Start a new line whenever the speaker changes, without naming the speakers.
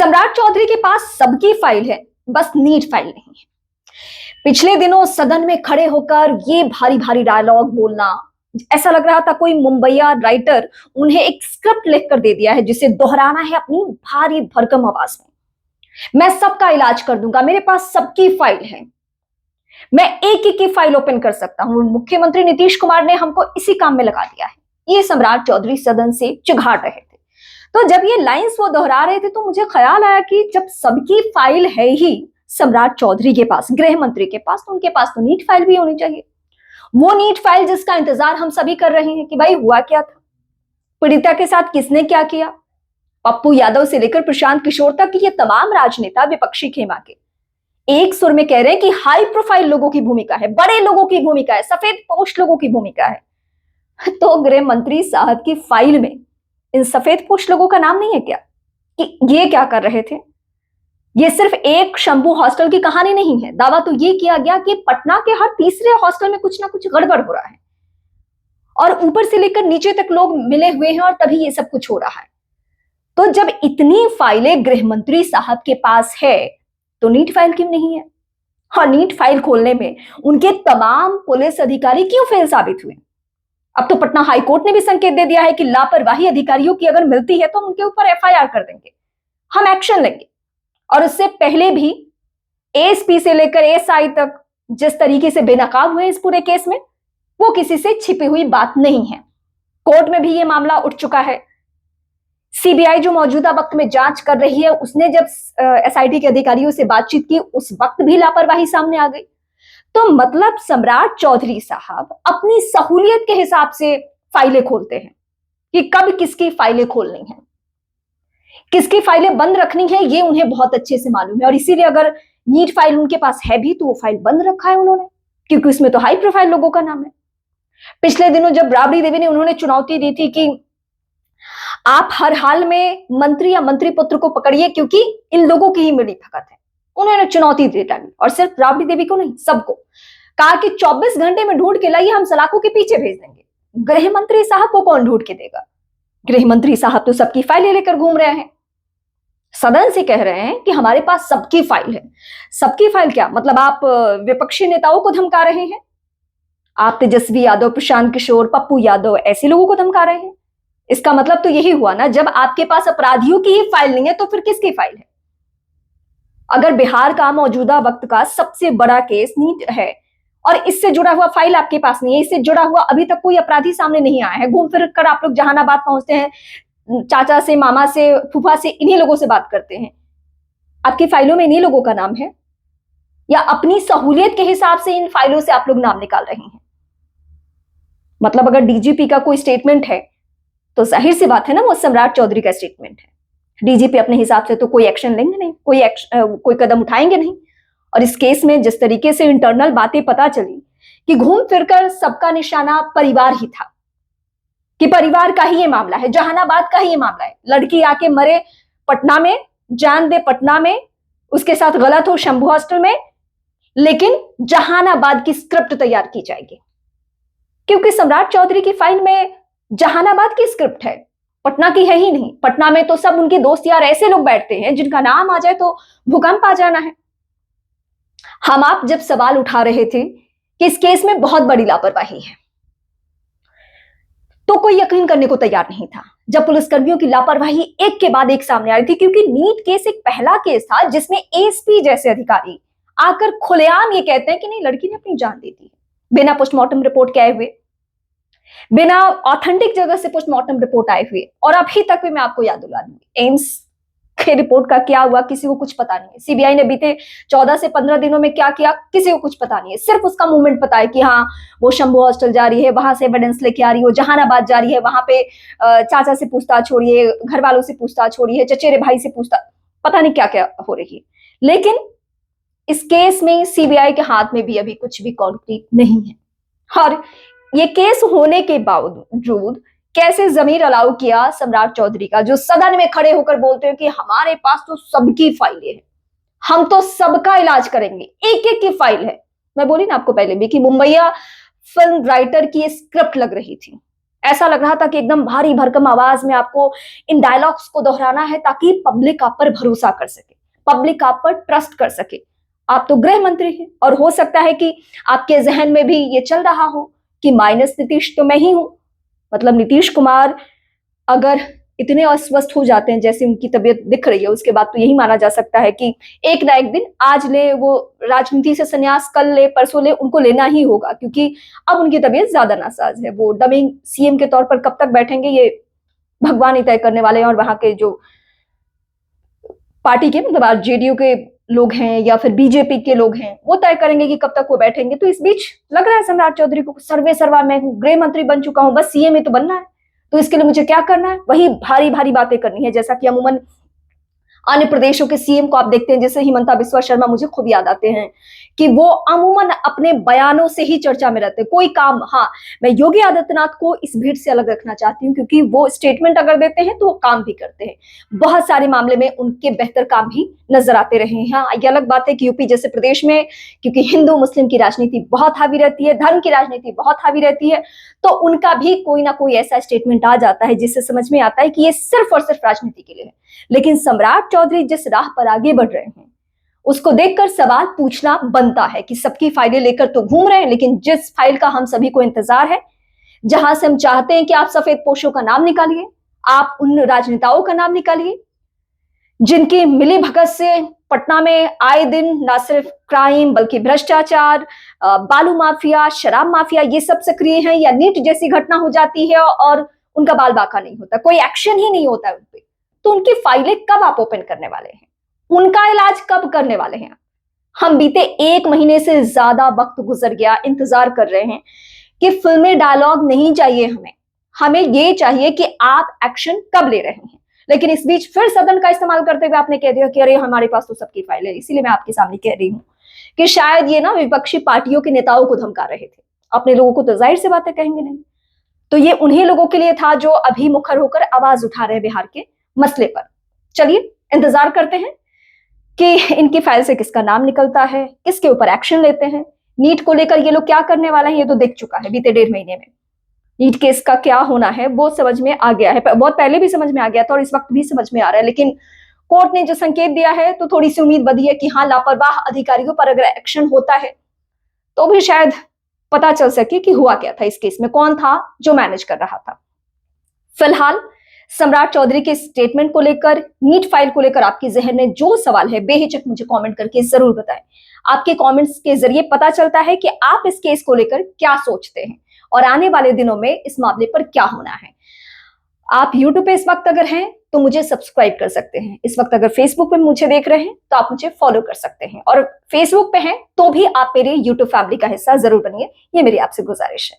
सम्राट चौधरी के पास सबकी फाइल है, बस नीट फाइल नहीं है। पिछले दिनों सदन में खड़े होकर ये भारी भारी डायलॉग बोलना, ऐसा लग रहा था कोई मुंबईया राइटर उन्हें एक स्क्रिप्ट लिखकर दे दिया है जिसे दोहराना है अपनी भारी भरकम आवाज में। मैं सबका इलाज कर दूंगा, मेरे पास सबकी फाइल है, मैं एक एक की फाइल ओपन कर सकता हूं। मुख्यमंत्री नीतीश कुमार ने हमको इसी काम में लगा दिया है। ये सम्राट चौधरी सदन से चिघाड़ रहे थे। तो जब ये लाइंस वो दोहरा रहे थे तो मुझे ख्याल आया कि जब सबकी फाइल है ही सम्राट चौधरी के पास, गृह मंत्री के पास, तो उनके पास तो नीट फाइल भी होनी चाहिए। वो नीट फाइल जिसका इंतजार हम सभी कर रहे हैं कि भाई हुआ क्या था, पीड़िता के साथ किसने क्या किया। पप्पू यादव से लेकर प्रशांत किशोर तक ये तमाम राजनेता विपक्षी खेमा के एक सुर में कह रहे हैं कि हाई प्रोफाइल लोगों की भूमिका है, बड़े लोगों की भूमिका है, सफेद पोस्ट लोगों की भूमिका है। तो गृह मंत्री साहब की फाइल में इन सफेद पोस्ट लोगों का नाम नहीं है क्या? कि ये क्या कर रहे थे? ये सिर्फ एक शंभू हॉस्टल की कहानी नहीं है। दावा तो ये किया गया कि पटना के हर तीसरे हॉस्टल में कुछ ना कुछ गड़बड़ हो रहा है और ऊपर से लेकर नीचे तक लोग मिले हुए हैं और तभी ये सब कुछ हो रहा है। तो जब इतनी फाइलें गृह मंत्री साहब के पास है तो नीट फाइल क्यों नहीं है? और नीट फाइल खोलने में उनके तमाम पुलिस अधिकारी क्यों फेल साबित हुए? अब तो पटना हाई कोर्ट ने भी संकेत दे दिया है कि लापरवाही अधिकारियों की अगर मिलती है तो हम उनके ऊपर एफआईआर कर देंगे, हम एक्शन लेंगे। और उससे पहले भी एएसपी से लेकर एएसआई तक जिस तरीके से बेनकाब हुए इस पूरे केस में, वो किसी से छिपी हुई बात नहीं है। कोर्ट में भी ये मामला उठ चुका है। सीबीआई जो मौजूदा वक्त में जांच कर रही है, उसने जब एसआईटी के अधिकारियों से बातचीत की उस वक्त भी लापरवाही सामने आ गई। तो मतलब सम्राट चौधरी साहब अपनी सहूलियत के हिसाब से फाइलें खोलते हैं कि कब किसकी फाइलें खोलनी है, किसकी फाइलें बंद रखनी है, ये उन्हें बहुत अच्छे से मालूम है। और इसीलिए अगर नीट फाइल उनके पास है भी तो वो फाइल बंद रखा है उन्होंने, क्योंकि उसमें तो हाई प्रोफाइल लोगों का नाम है। पिछले दिनों जब राबड़ी देवी ने उन्होंने चुनौती दी थी कि आप हर हाल में मंत्री या मंत्री पुत्र को पकड़िए क्योंकि इन लोगों की ही मिली भगत है, उन्होंने चुनौती दे डाली। और सिर्फ राबड़ी देवी को नहीं, सबको कहा कि 24 घंटे में ढूंढ के लाइए, हम सलाखों के पीछे भेज देंगे। गृह मंत्री साहब को कौन ढूंढ के देगा? गृह मंत्री साहब तो सबकी फाइलें लेकर घूम रहे हैं, सदन से कह रहे हैं कि हमारे पास सबकी फाइल है। सबकी फाइल क्या मतलब? आप विपक्षी नेताओं को धमका रहे हैं, आप तेजस्वी यादव, प्रशांत किशोर, पप्पू यादव ऐसे लोगों को धमका रहे हैं। इसका मतलब तो यही हुआ ना, जब आपके पास अपराधियों की ही फाइल नहीं है तो फिर किसकी फाइल है? अगर बिहार का मौजूदा वक्त का सबसे बड़ा केस नीट है और इससे जुड़ा हुआ फाइल आपके पास नहीं है, इससे जुड़ा हुआ अभी तक कोई अपराधी सामने नहीं आया है, घूम फिर कर आप लोग जहानाबाद पहुंचते हैं, चाचा से, मामा से, फूफा से, इन्हीं लोगों से बात करते हैं, आपकी फाइलों में इन्हीं लोगों का नाम है? या अपनी सहूलियत के हिसाब से इन फाइलों से आप लोग नाम निकाल रहे हैं? मतलब अगर डीजीपी का कोई स्टेटमेंट है तो जाहिर सी बात है ना वो सम्राट चौधरी का स्टेटमेंट है। डीजीपी अपने हिसाब से तो कोई एक्शन लेंगे नहीं, कोई कदम उठाएंगे नहीं। और इस केस में जिस तरीके से इंटरनल बातें पता चली कि घूम फिरकर सबका निशाना परिवार ही था, कि परिवार का ही ये मामला है, जहानाबाद का ही ये मामला है, लड़की आके मरे पटना में, जान दे पटना में, उसके साथ गलत हो शंभू हॉस्टल में, लेकिन जहानाबाद की स्क्रिप्ट तैयार की जाएगी क्योंकि सम्राट चौधरी की फाइल में जहानाबाद की स्क्रिप्ट है, पटना की है ही नहीं। पटना में तो सब उनके दोस्त यार ऐसे लोग बैठते हैं जिनका नाम आ जाए तो भूकंप आ जाना है। हम आप जब सवाल उठा रहे थे कि इस केस में बहुत बड़ी लापरवाही है तो कोई यकीन करने को तैयार नहीं था जब पुलिसकर्मियों की लापरवाही एक के बाद एक सामने आ रही थी, क्योंकि नीट केस एक पहला केस था जिसमें एएसपी जैसे अधिकारी आकर खुलेआम ये कहते हैं कि नहीं, लड़की ने अपनी जान दे दी बिना पोस्टमार्टम रिपोर्ट के आए हुए, बिना ऑथेंटिक जगह से पोस्टमार्टम रिपोर्ट आए हुए। और अभी तक भी मैं आपको याद दिला दूंगी एम्स के रिपोर्ट का क्या हुआ किसी को कुछ पता नहीं है। सीबीआई ने बीते 14 से 15 दिनों में क्या किया किसी को कुछ पता नहीं है। सिर्फ उसका मूवमेंट पता है कि हाँ वो शंभू हॉस्टल जा रही है, वहां से एविडेंस लेके आ रही है, वो जहानाबाद जा रही है, वहां पे चाचा से पूछताछ हो रही है, घर वालों से पूछताछ हो रही है, चचेरे भाई से पूछताछ, पता नहीं क्या क्या हो रही है। लेकिन इस केस में सीबीआई के हाथ में भी अभी कुछ भी कॉन्क्रीट नहीं है। और ये केस होने के बावजूद कैसे जमीर अलाउ किया सम्राट चौधरी का, जो सदन में खड़े होकर बोलते हैं कि हमारे पास तो सबकी फाइलें हैं, हम तो सबका इलाज करेंगे, एक एक की फाइल है। मैं बोली ना आपको पहले भी कि मुंबईया फिल्म राइटर की स्क्रिप्ट लग रही थी। ऐसा लग रहा था कि एकदम भारी भरकम आवाज में आपको इन डायलॉग्स को दोहराना है ताकि पब्लिक आप पर भरोसा कर सके, पब्लिक आप पर ट्रस्ट कर सके। आप तो गृह मंत्री हैं और हो सकता है कि आपके जहन में भी ये चल रहा हो कि माइनस नीतीश तो मैं ही हूं। मतलब नीतीश कुमार अगर इतने अस्वस्थ हो जाते हैं जैसे उनकी तबीयत दिख रही है, उसके बाद तो यही माना जा सकता है कि एक ना एक दिन, आज ले वो राजनीति से संन्यास, कल ले परसों ले, उनको लेना ही होगा, क्योंकि अब उनकी तबीयत ज्यादा नासाज है। वो डमिंग सीएम के तौर पर कब तक बैठेंगे ये भगवान ही तय करने वाले हैं। और वहां के जो पार्टी के, मतलब आज जेडीयू के लोग हैं या फिर बीजेपी के लोग हैं, वो तय करेंगे कि कब तक वो बैठेंगे। तो इस बीच लग रहा है सम्राट चौधरी को सर्वे सर्वा मैं गृह मंत्री बन चुका हूं, बस सीएम ही तो बनना है, तो इसके लिए मुझे क्या करना है, वही भारी भारी बातें करनी है। जैसा कि अमूमन अन्य प्रदेशों के सीएम को आप देखते हैं, जैसे हिमंता बिस्वा शर्मा मुझे खूब याद आते हैं कि वो अमूमन अपने बयानों से ही चर्चा में रहते हैं। कोई काम, हाँ, मैं योगी आदित्यनाथ को इस भीड़ से अलग रखना चाहती हूँ, क्योंकि वो स्टेटमेंट अगर देते हैं तो वो काम भी करते हैं। बहुत सारे मामले में उनके बेहतर काम भी नजर आते रहे हैं। हाँ, ये अलग बात है कि यूपी जैसे प्रदेश में, क्योंकि हिंदू मुस्लिम की राजनीति बहुत हावी रहती है, धर्म की राजनीति बहुत हावी रहती है, तो उनका भी कोई ना कोई ऐसा स्टेटमेंट आ जाता है जिससे समझ में आता है कि ये सिर्फ और सिर्फ राजनीति के लिए है। लेकिन सम्राट चौधरी जिस राह पर आगे बढ़ रहे हैं, उसको देखकर सवाल पूछना बनता है कि सबकी फाइलें लेकर तो घूम रहे हैं, लेकिन जिस फाइल का हम सभी को इंतजार है, जहां से हम चाहते हैं कि आप सफेद पोशों का नाम निकालिए, आप उन राजनेताओं का नाम निकालिए जिनकी मिली भगत से पटना में आए दिन न सिर्फ क्राइम बल्कि भ्रष्टाचार, बालू माफिया, शराब माफिया, ये सब सक्रिय हैं, या नीट जैसी घटना हो जाती है और उनका बाल बाका नहीं होता, कोई एक्शन ही नहीं होता है उन पे। तो उनकी फाइलें कब आप ओपन करने वाले हैं, उनका इलाज कब करने वाले हैं? हम बीते 1 महीने से ज्यादा वक्त गुजर गया, इंतजार कर रहे हैं कि फिल्मी डायलॉग नहीं चाहिए हमें, हमें ये चाहिए कि आप एक्शन कब ले रहे हैं। लेकिन इस बीच फिर सदन का इस्तेमाल करते हुए आपने कह दिया कि अरे हमारे पास तो सबकी फाइल है। इसीलिए मैं आपके सामने कह रही हूं कि शायद ये ना विपक्षी पार्टियों के नेताओं को धमका रहे थे, अपने लोगों को तो जाहिर से बातें कहेंगे नहीं, तो ये उन्हीं लोगों के लिए था जो अभी मुखर होकर आवाज उठा रहे हैं बिहार के मसले पर। चलिए इंतजार करते हैं कि इनकी फाइल से किसका नाम निकलता है, किसके ऊपर एक्शन लेते हैं। नीट को लेकर ये लोग क्या करने वाले हैं ये तो देख चुका है बीते 1.5 महीने में। नीट केस का क्या होना है वो समझ में आ गया है, बहुत पहले भी समझ में आ गया था और इस वक्त भी समझ में आ रहा है। लेकिन कोर्ट ने जो संकेत दिया है तो थोड़ी सी उम्मीद बधी है कि हाँ, लापरवाह अधिकारियों पर अगर एक्शन होता है तो भी शायद पता चल सके कि हुआ क्या था इस केस में, कौन था जो मैनेज कर रहा था। फिलहाल सम्राट चौधरी के स्टेटमेंट को लेकर, नीट फाइल को लेकर आपके जहन में जो सवाल है, बेहिचक मुझे कमेंट करके जरूर बताएं। आपके कमेंट्स के जरिए पता चलता है कि आप इस केस को लेकर क्या सोचते हैं और आने वाले दिनों में इस मामले पर क्या होना है। आप YouTube पे इस वक्त अगर हैं तो मुझे सब्सक्राइब कर सकते हैं, इस वक्त अगर Facebook पे मुझे देख रहे हैं तो आप मुझे फॉलो कर सकते हैं, और Facebook पे हैं तो भी आप मेरे YouTube फैमिली का हिस्सा जरूर बनिए, ये मेरी आपसे गुजारिश है।